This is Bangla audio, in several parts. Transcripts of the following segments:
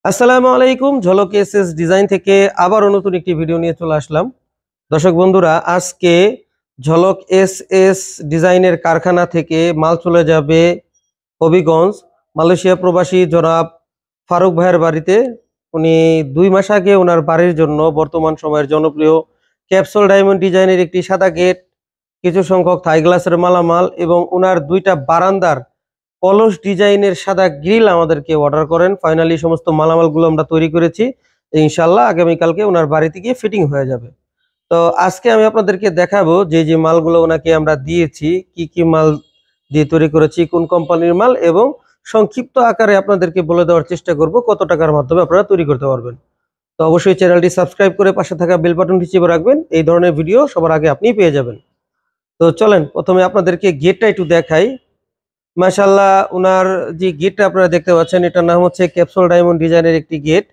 আসসালামু আলাইকুম। ঝলক এসএস ডিজাইন থেকে আবারও নতুন একটি ভিডিও নিয়ে চলে আসলাম। দর্শক বন্ধুরা, আজকে ঝলক এসএস ডিজাইনের কারখানা থেকে মাল চলে যাবে হবিগঞ্জ। মালয়েশিয়া প্রবাসী জনাব ফারুক ভাইয়ের বাড়িতে। উনি 2 মাস আগে ওনার বাড়ির জন্য বর্তমান সময়ের জনপ্রিয় ক্যাপসুল ডায়মন্ড ডিজাইনের একটি সাদা গেট, কিছু সংখ্যক থাই গ্লাসের মালামাল এবং ওনার 2টা বারান্দার কলস ডিজাইনের সাদা গ্রিল আমাদেরকে অর্ডার করেন। ফাইনালি সমস্ত মালামালগুলো আমরা তৈরি করেছি। ইনশাল্লাহ আগামীকালকে ওনার বাড়িতে গিয়ে ফিটিং হয়ে যাবে। তো আজকে আমি আপনাদেরকে দেখাবো যে মালগুলো ওনাকে আমরা দিয়েছি, কি কি মাল দিয়ে তৈরি করেছি, কোন কোম্পানির মাল, এবং সংক্ষিপ্ত আকারে আপনাদেরকে বলে দেওয়ার চেষ্টা করব কত টাকার মাধ্যমে আপনারা তৈরি করতে পারবেন। তো অবশ্যই চ্যানেলটি সাবস্ক্রাইব করে পাশে থাকা বেল বাটনটি চেপে রাখবেন, এই ধরনের ভিডিও সবার আগে আপনি পেয়ে যাবেন। তো চলেন প্রথমে আপনাদেরকে গেটটা একটু দেখাই। মাশাআল্লাহ, ওনার যে গেটটা আপনারা দেখতে পাচ্ছেন, এটার নাম হচ্ছে ক্যাপসুল ডায়মন্ড ডিজাইনের একটি গেট।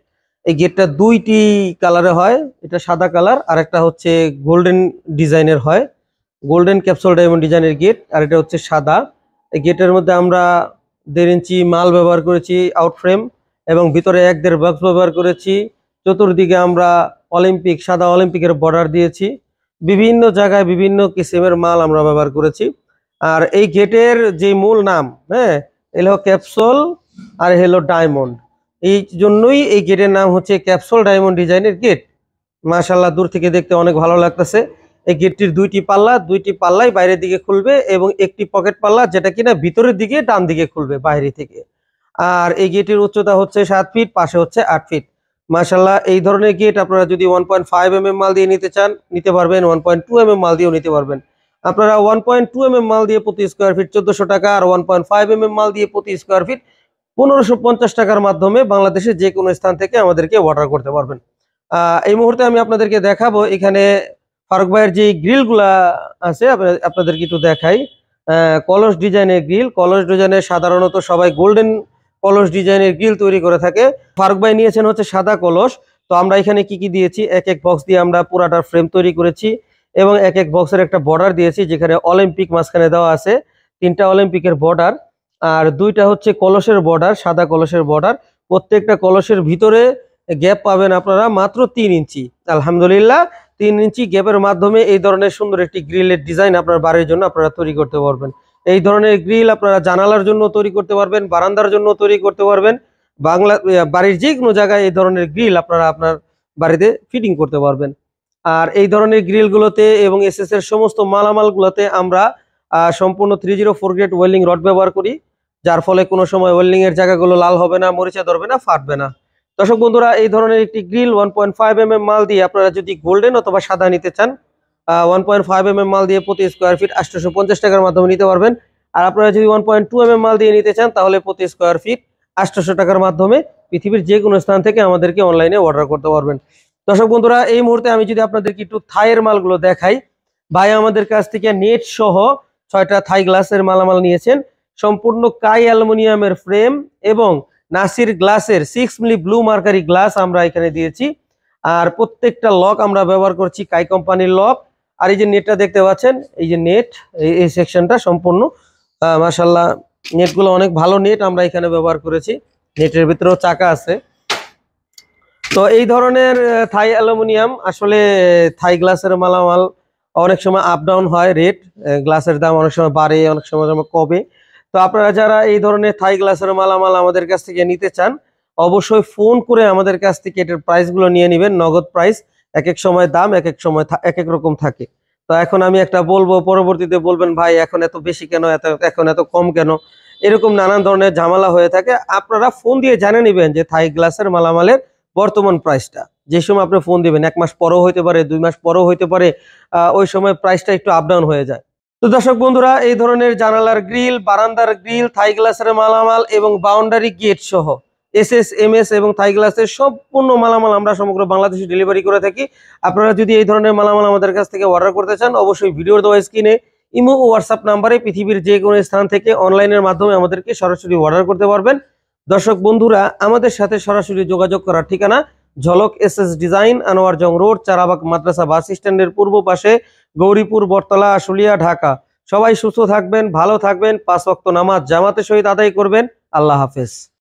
এই গেটটা 2টি কালারে হয়, এটা সাদা কালার, আর একটা হচ্ছে গোল্ডেন ডিজাইনের হয়। গোল্ডেন ক্যাপসুল ডায়মন্ড ডিজাইনের গেট, আর এটা হচ্ছে সাদা। এই গেটের মধ্যে আমরা 1.5 ইঞ্চি মাল ব্যবহার করেছি আউট ফ্রেম, এবং ভিতরে 1.5 বক্স ব্যবহার করেছি। চতুর্দিকে আমরা অলিম্পিক, সাদা অলিম্পিকের বর্ডার দিয়েছি। বিভিন্ন জায়গায় বিভিন্ন কিসিমের মাল আমরা ব্যবহার করেছি। আর এই গেটের যে মূল নাম, হ্যাঁ, এলো ক্যাপসুল আর হলো ডায়মন্ড। এই জন্যই এই গেটের নাম হচ্ছে ক্যাপসুল ডায়মন্ড ডিজাইনের গেট। মাশাআল্লাহ, দূর থেকে দেখতে অনেক ভালো লাগতেছে। এই গেটটির 2টি পাল্লা, 2টি পাল্লাই বাইরের দিকে খুলবে, এবং একটি পকেট পাল্লা যেটা কিনা ভিতরের দিকে ডান দিকে খুলবে বাইরে থেকে। আর এই গেটের উচ্চতা হচ্ছে 7 ফিট, পাশে হচ্ছে 8 ফিট। মাশাআল্লাহ, এই ধরনের গেট আপনারা যদি 1.5 mm মাল দিয়ে নিতে চান নিতে পারবেন, 1.2 mm মাল দিয়েও নিতে পারবেন। আপনারা 1.2 mm মাল দিয়ে প্রতি স্কোয়ার ফিট 1400 টাকা, আর 1.5 mm মাল দিয়ে প্রতি স্কোয়ার ফিট 1550 টাকার মাধ্যমে বাংলাদেশের যে কোনো স্থান থেকে আমাদেরকে অর্ডার করতে পারবেন। এই মুহূর্তে আমি আপনাদেরকে দেখাবো এখানে ফারুক ভাইয়ের যে গ্রিলগুলা আছে, আপনাদেরকে একটু দেখাই। কলস ডিজাইনের গ্রিল, কলস ডিজাইনের সাধারণত সবাই গোল্ডেন কলস ডিজাইনের গ্রিল তৈরি করে থাকে। ফারুক ভাই নিয়েছেন হচ্ছে সাদা কলস। তো আমরা এখানে কি কি দিয়েছি, এক এক বক্স দিয়ে আমরা পুরাটার ফ্রেম তৈরি করেছি, এবং এক এক বক্সের একটা বর্ডার দিয়েছি, যেখানে অলিম্পিক মাঝখানে দেওয়া আছে, 3টা অলিম্পিকের বর্ডার, আর 2টা হচ্ছে কলসের বর্ডার, সাদা কলসের বর্ডার। প্রত্যেকটা কলসের ভিতরে গ্যাপ পাবেন আপনারা মাত্র 3 ইঞ্চি। আলহামদুলিল্লাহ, 3 ইঞ্চি গ্যাপের মাধ্যমে এই ধরনের সুন্দর একটি গ্রিলের ডিজাইন আপনার বাড়ির জন্য আপনারা তৈরি করতে পারবেন। এই ধরনের গ্রিল আপনারা জানালার জন্য তৈরি করতে পারবেন, বারান্দার জন্য তৈরি করতে পারবেন। বাড়ির যে কোনো জায়গায় এই ধরনের গ্রিল আপনারা আপনার বাড়িতে ফিটিং করতে পারবেন। আর এই ধরনের গ্রিলগুলোতে এবং এসএস এর সমস্ত মালামালগুলোতে আমরা সম্পূর্ণ 304 গ্রেড ওয়েল্ডিং রড ব্যবহার করি, যার ফলে কোনো সময় ওয়েল্ডিং এর জায়গাগুলো লাল হবে না, মরিচা ধরবে না, ফাটবে না। দর্শক বন্ধুরা, এই ধরনের একটি গ্রিল 1.5 mm মাল দিয়ে আপনারা যদি গোল্ডেন অথবা সাদা নিতে চান, 1.5 mm মাল দিয়ে প্রতি স্কোয়ার ফিট 850 টাকার মাধ্যমে নিতে পারবেন। আর আপনারা যদি 1.2 mm মাল দিয়ে নিতে চান, তাহলে প্রতি স্কোয়ার ফিট 800 টাকার মাধ্যমে পৃথিবীর যে কোনো স্থান থেকে আমাদেরকে অনলাইনে অর্ডার করতে পারবেন। দর্শক বন্ধুরা, এই মুহূর্তে আমি যদি আপনাদেরকে একটু থাইয়ের মালগুলো দেখাই। ভাই আমাদের কাছ থেকে নেট সহ 6টা থাই গ্লাসের মালামাল নিয়েছেন। সম্পূর্ণ কাই অ্যালুমিনিয়ামের ফ্রেম এবং নাসির গ্লাসের 6 মিলি ব্লু মার্কারি গ্লাস আমরা এখানে দিয়েছি। আর প্রত্যেকটা লক আমরা ব্যবহার করছি কাই কোম্পানির লক। আর এই যে নেটটা দেখতে পাচ্ছেন, এই যে নেট, এই সেকশনটা সম্পূর্ণ মাশাআল্লাহ, নেটগুলো অনেক ভালো নেট আমরা এখানে ব্যবহার করেছি। নেটের ভিতরেও চাকা আছে। তো এই ধরনের থাই অ্যালুমিনিয়াম, আসলে থাই গ্লাসের মালামাল অনেক সময় আপ ডাউন হয় রেট, গ্লাসের দাম অনেক সময় বাড়ে, অনেক সময় কমে। তো আপনারা যারা এই ধরনের থাই গ্লাসের মালামাল আমাদের কাছ থেকে নিতে চান, অবশ্যই ফোন করে আমাদের কাছ থেকে এটার প্রাইসগুলো নিয়ে নেবেন, নগদ প্রাইস। এক এক সময় দাম এক এক সময় এক এক রকম থাকে। তো এখন আমি একটা বলবো, পরবর্তীতে বলবেন ভাই এখন এত বেশি কেন, এখন এত কম কেন, এরকম নানান ধরনের ঝামেলা হয়ে থাকে। আপনারা ফোন দিয়ে জানে নেবেন যে থাই গ্লাসের মালামালের বর্তমান প্রাইসটা। যে সময় আপনি ফোন দিবেন 1 মাস পরেও হইতে পারে, 2 মাস পরেও হইতে পারে, ওই সময় প্রাইসটা একটু আপ ডাউন হয়ে যায়। তো দর্শক বন্ধুরা, এই ধরনের জানালার গ্রিল, বারান্দার গ্রিল, থাই গ্লাসের মালামাল এবং বাউন্ডারি গেট সহ এসএস, এমএস এবং থাই গ্লাসের সম্পূর্ণ মালামাল আমরা সমগ্র বাংলাদেশে ডেলিভারি করে থাকি। আপনারা যদি এই ধরনের মালামাল আমাদের কাছ থেকে অর্ডার করতে চান, অবশ্যই ভিডিওর দেওয়া স্ক্রিনে ইমো ও হোয়াটসঅ্যাপ নাম্বারে পৃথিবীর যে কোনো স্থান থেকে অনলাইনের মাধ্যমে আমাদেরকে সরাসরি অর্ডার করতে পারবেন। দর্শক বন্ধুরা, আমাদের সাথে সরাসরি যোগাযোগ করার ঠিকানা ঝলক এসএস ডিজাইন, আনোয়ার জং রোড, চারাবাগ মাদ্রাসা বাস স্ট্যান্ডের পূর্ব পাশে, গৌরীপুর, বটতলা, আশুলিয়া, ঢাকা। সবাই সুস্থ থাকবেন, ভালো থাকবেন, 5 ওয়াক্ত নামাজ জামাতের সহিত আদায় করবেন। আল্লাহ হাফেজ।